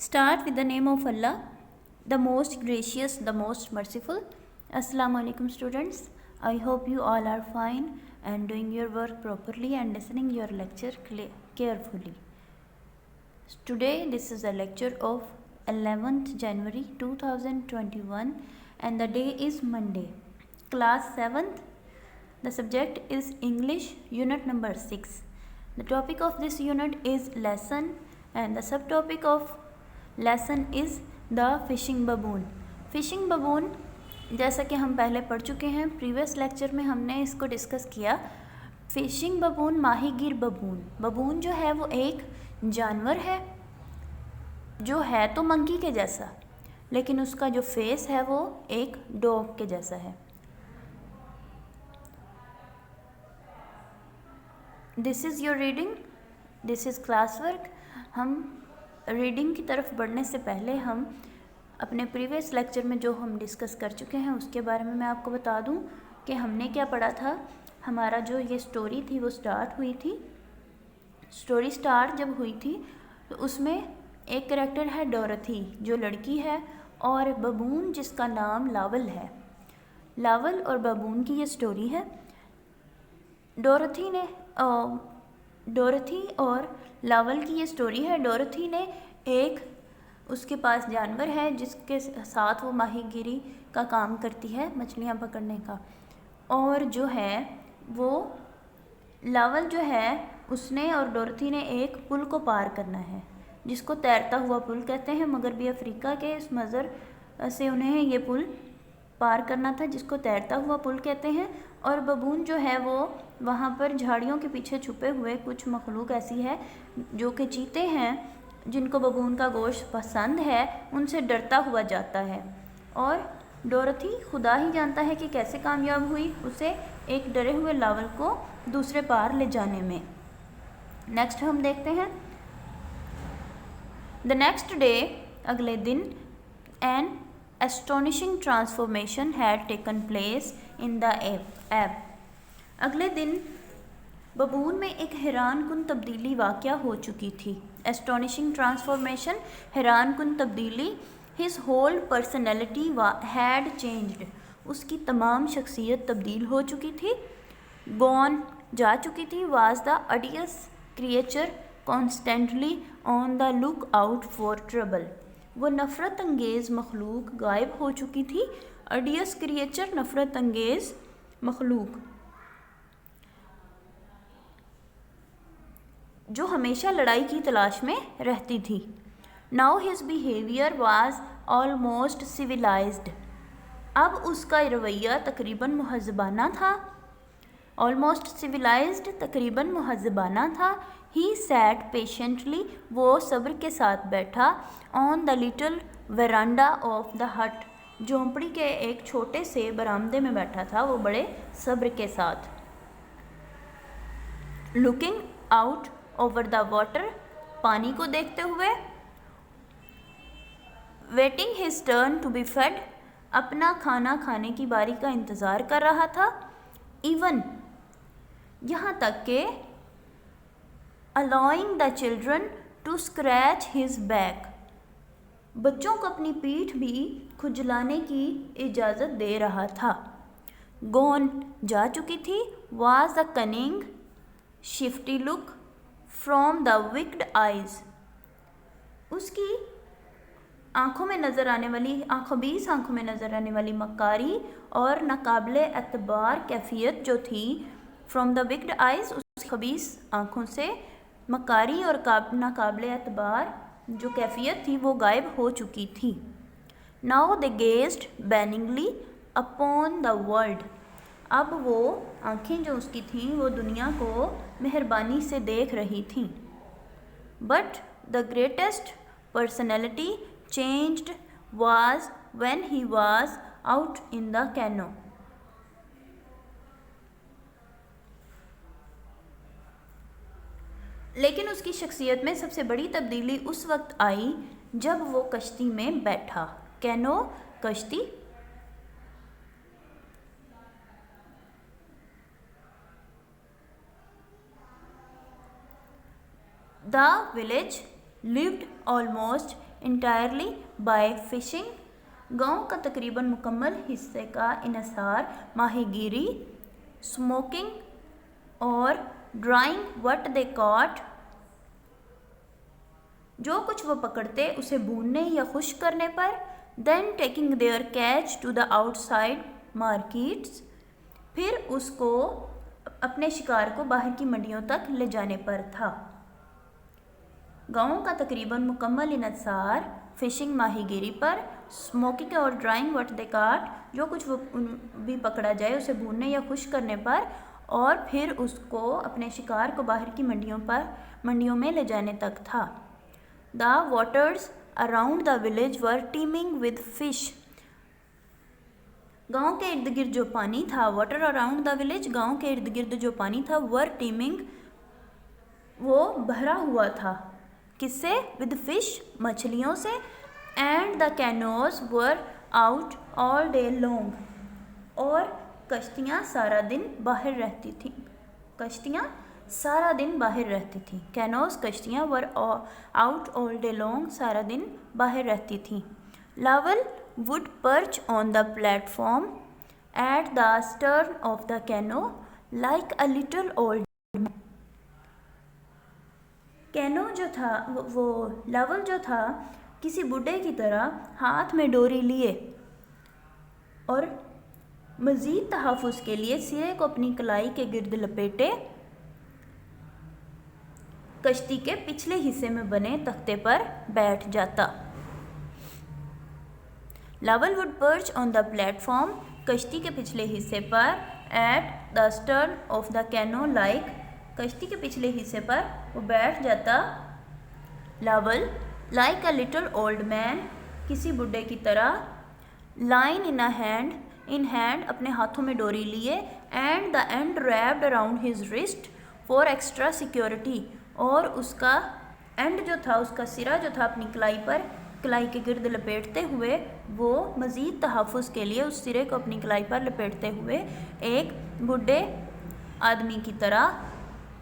Start with the name of Allah, the most gracious, the most merciful. Assalamu alaikum students. I hope you all are fine and doing your work properly and listening your lecture carefully. Today this is a lecture of 11th January 2021 and the day is Monday. Class 7th. The subject is English, unit number 6. The topic of this unit is lesson and the subtopic of lesson is the fishing baboon. Fishing बबून जैसा कि हम पहले पढ़ चुके हैं, previous lecture में हमने इसको डिस्कस किया। फिशिंग बबून माहीगीर बबून, बबून जो है वो एक जानवर है जो है तो मंकी के जैसा, लेकिन उसका जो फेस है वो एक डॉग के जैसा है। This is your reading, this is class work. हम रीडिंग की तरफ बढ़ने से पहले हम अपने प्रीवियस लेक्चर में जो हम डिस्कस कर चुके हैं उसके बारे में मैं आपको बता दूं कि हमने क्या पढ़ा था। हमारा जो ये स्टोरी थी वो स्टार्ट हुई थी। स्टोरी स्टार्ट जब हुई थी तो उसमें एक कैरेक्टर है डोरथी जो लड़की है और बबून जिसका नाम लावल है। लावल और बबून की ये स्टोरी है। डोरथी और लावल की ये स्टोरी है। डोरथी ने एक उसके पास जानवर है जिसके साथ वो माहीगीरी का काम करती है, मछलियाँ पकड़ने का। और जो है वो लावल जो है उसने और डोरथी ने एक पुल को पार करना है जिसको तैरता हुआ पुल कहते हैं। मगरबी अफ्रीका के इस मज़र से उन्हें ये पुल पार करना था जिसको तैरता हुआ पुल कहते हैं। और बबून जो है वो वहाँ पर झाड़ियों के पीछे छुपे हुए कुछ मखलूक ऐसी है जो कि चीते हैं जिनको बबून का गोश्त पसंद है, उनसे डरता हुआ जाता है। और डोरथी खुदा ही जानता है कि कैसे कामयाब हुई उसे एक डरे हुए लावल को दूसरे पार ले जाने में। नेक्स्ट हम देखते हैं द नेक्स्ट डे, अगले दिन, N astonishing transformation had taken place in the ape. अगले दिन बबून में एक हैरानकुन तब्दीली वाक़या हो चुकी थी। astonishing transformation, हैरानकुन तब्दीली। his whole personality had changed, उसकी तमाम शख्सियत तब्दील हो चुकी थी। gone, जा चुकी थी। was the odious creature constantly on the look out for trouble, वो नफ़रत अंगेज़ मखलूक गायब हो चुकी थी। अडियस क्रिएचर, नफ़रत अंगेज़ मखलूक जो हमेशा लड़ाई की तलाश में रहती थी। Now his behaviour was almost civilised, अब उसका रवैया तकरीबन मुहज़्ज़बाना था। ऑलमोस्ट सिविलाइज्ड, तकरीबन मुहज़्ज़बाना था। ही सैट पेशेंटली, वो सब्र के साथ बैठा। On the little veranda of the हट, झोंपड़ी के एक छोटे से बरामदे में बैठा था वो बड़े सब्र के साथ। Looking out over the water, पानी को देखते हुए। Waiting his turn to be fed, अपना खाना खाने की बारी का इंतज़ार कर रहा था। इवन, यहाँ तक के allowing the children to scratch his back, बच्चों को अपनी पीठ भी खुजलाने की इजाज़त दे रहा था। gone, जा चुकी थी। was a cunning shifty look from the wicked eyes, उसकी आँखों में नज़र आने वाली, आँखों में नज़र आने वाली मक्कारी और नाकाबिले एतबार कैफियत जो थी, फ्रॉम द विक्ड आइज़, उस खबीस आँखों से मक्कारी और नाकाबिले एतबार जो कैफियत थी वो गायब हो चुकी थी। Now they gazed benignly upon the world, अब वो आँखें जो उसकी थीं वो दुनिया को मेहरबानी से देख रही थीं। But the greatest personality changed was when he was out in the canoe, लेकिन उसकी शख्सियत में सबसे बड़ी तब्दीली उस वक्त आई जब वो कश्ती में बैठा। कैनो, कश्ती। The village lived almost entirely by fishing. गांव का तकरीबन मुकम्मल हिस्से का इन्हिसार माहीगीरी, स्मोकिंग और ड्राइंग व्हाट दे कॉट, जो कुछ वो पकड़ते उसे भूनने या खुश्क करने पर, then taking their catch to the outside markets, फिर उसको अपने शिकार को बाहर की मंडियों तक ले जाने पर था। गाँवों का तकरीबन मुकम्मल इन्हिसार फिशिंग माहीगीरी पर, स्मोकिंग और ड्राइंग व्हाट दे काट, जो कुछ वो भी पकड़ा जाए उसे भूनने या खुश्क करने पर, और फिर उसको अपने शिकार को बाहर की मंडियों में ले जाने तक था। The waters around the village were teeming with fish, गांव के इर्द गिर्द जो पानी था, वाटर अराउंड द विलेज, गांव के इर्द गिर्द जो पानी था, वर टीमिंग, वो भरा हुआ था, किससे? विद फिश, मछलियों से, and the canoes were out all day long, और कश्तियाँ सारा दिन बाहर रहती थीं, कश्तियाँ सारा दिन बाहर रहती थीं। कैनोज कश्तियाँ, were out all day long, सारा दिन बाहर रहती थीं। लावल would perch on the platform at the stern of the canoe like a little old man. Canoe जो था वो लावल जो था किसी बुढ़े की तरह हाथ में डोरी लिए और मज़ीद तहफ़्फ़ुज़ के लिए सिरे को अपनी कलाई के गिर्द लपेटे कश्ती के पिछले हिस्से में बने तख्ते पर बैठ जाता। लावल would perch on the platform, कश्ती के पिछले हिस्से पर, at the stern of the canoe like, कश्ती के पिछले हिस्से पर वो बैठ जाता। लावल like a little old man, किसी बुढ़े की तरह, लाइन इन हैंड, अपने हाथों में डोरी लिए, and the end wrapped around his wrist for extra security, और उसका एंड जो था, उसका सिरा जो था अपनी कलाई के गिर्द लपेटते हुए वो मज़ीद तहफ़्फ़ुज़ के लिए उस सिरे को अपनी कलाई पर लपेटते हुए एक बूढ़े आदमी की तरह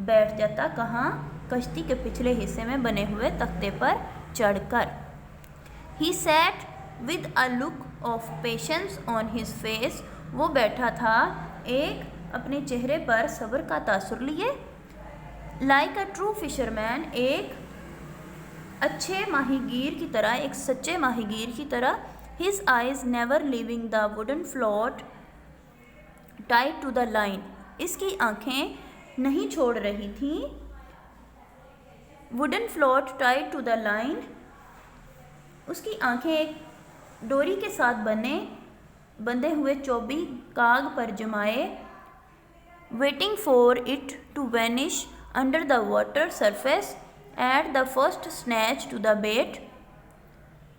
बैठ जाता। कहाँ? कश्ती के पिछले हिस्से में बने हुए तख्ते पर चढ़कर। He sat with a look of patience on his face, वो बैठा था एक अपने चेहरे पर सब्र का तासुर लिए। लाइक अ ट्रू फिशरमैन, एक अच्छे माहीगीर की तरह, एक सच्चे माहीगीर की तरह। His eyes never leaving the wooden float tied to the line, इसकी आँखें नहीं छोड़ रही थीं wooden float tied to the line, उसकी आँखें एक डोरी के साथ बंधे हुए चौबी काग पर जमाए, waiting for it to vanish under the water surface at the first snatch to the bait,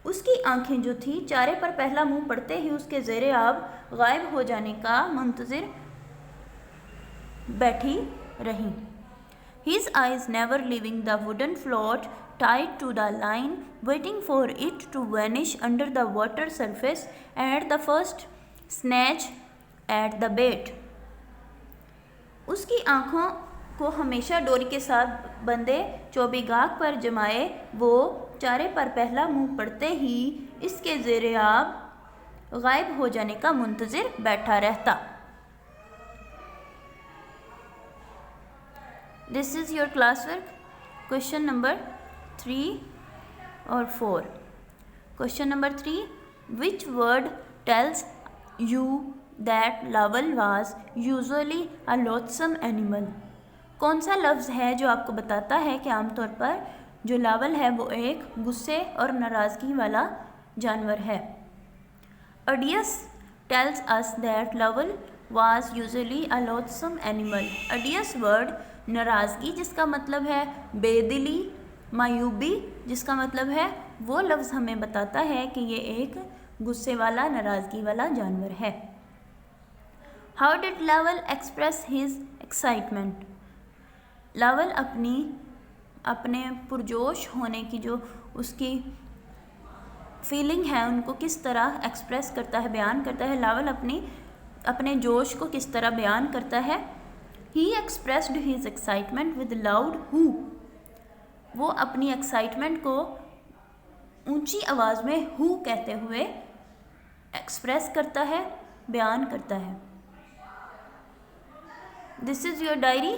उसकी आंखें जो थी चारे पर पहला मुंह पड़ते ही उसके ज़ेरे आब गायब हो जाने का मुंतज़िर बैठी रहीं। His eyes never leaving the wooden float tied to the line, waiting for it to vanish under the water surface at the first snatch at the bait, उसकी आँखों को हमेशा डोरी के साथ बंधे चौबीगाग पर जमाए वो चारे पर पहला मुंह पड़ते ही इसके ज़ेरे आब गायब हो जाने का मुंतज़िर बैठा रहता। This is your class work, question number 3 और 4। Question number 3, which word tells you that Laval was usually a loathsome animal, कौन सा लफ्ज़ है जो आपको बताता है कि आमतौर पर जो लावल है वो एक गुस्से और नाराज़गी वाला जानवर है। Audius tells us that Laval was usually a loathsome animal, Audius word नाराज़गी जिसका मतलब है बेदिली, मायूबी जिसका मतलब है वो लफ्ज़ हमें बताता है कि ये एक गुस्से वाला नाराज़गी वाला जानवर है। हाउ डिड लावल एक्सप्रेस हिज एक्साइटमेंट, लावल अपने पुरजोश होने की जो उसकी फीलिंग है उनको किस तरह एक्सप्रेस करता है, बयान करता है। लावल अपने जोश को किस तरह बयान करता है। He expressed his excitement with loud hoo, वो अपनी एक्साइटमेंट को ऊंची आवाज़ में हु कहते हुए एक्सप्रेस करता है, बयान करता है। This is your diary.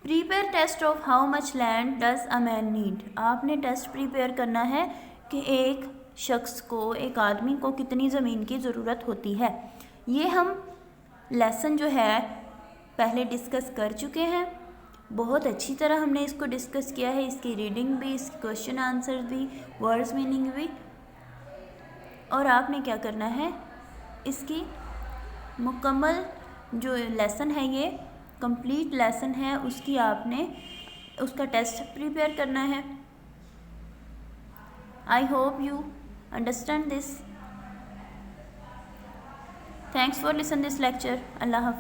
Prepare test of how much land does a man need. आपने टेस्ट प्रीपेयर करना है कि एक शख्स को, एक आदमी को कितनी ज़मीन की ज़रूरत होती है। ये हम लेसन जो है पहले डिस्कस कर चुके हैं, बहुत अच्छी तरह हमने इसको डिस्कस किया है, इसकी रीडिंग भी, इसके क्वेश्चन आंसर भी, वर्ड्स मीनिंग भी। और आपने क्या करना है, इसकी मुकम्मल जो लेसन है, ये कंप्लीट लेसन है, उसकी आपने उसका टेस्ट प्रिपेयर करना है। I hope you understand this. Thanks for listen this lecture. अल्लाह हाफिज़।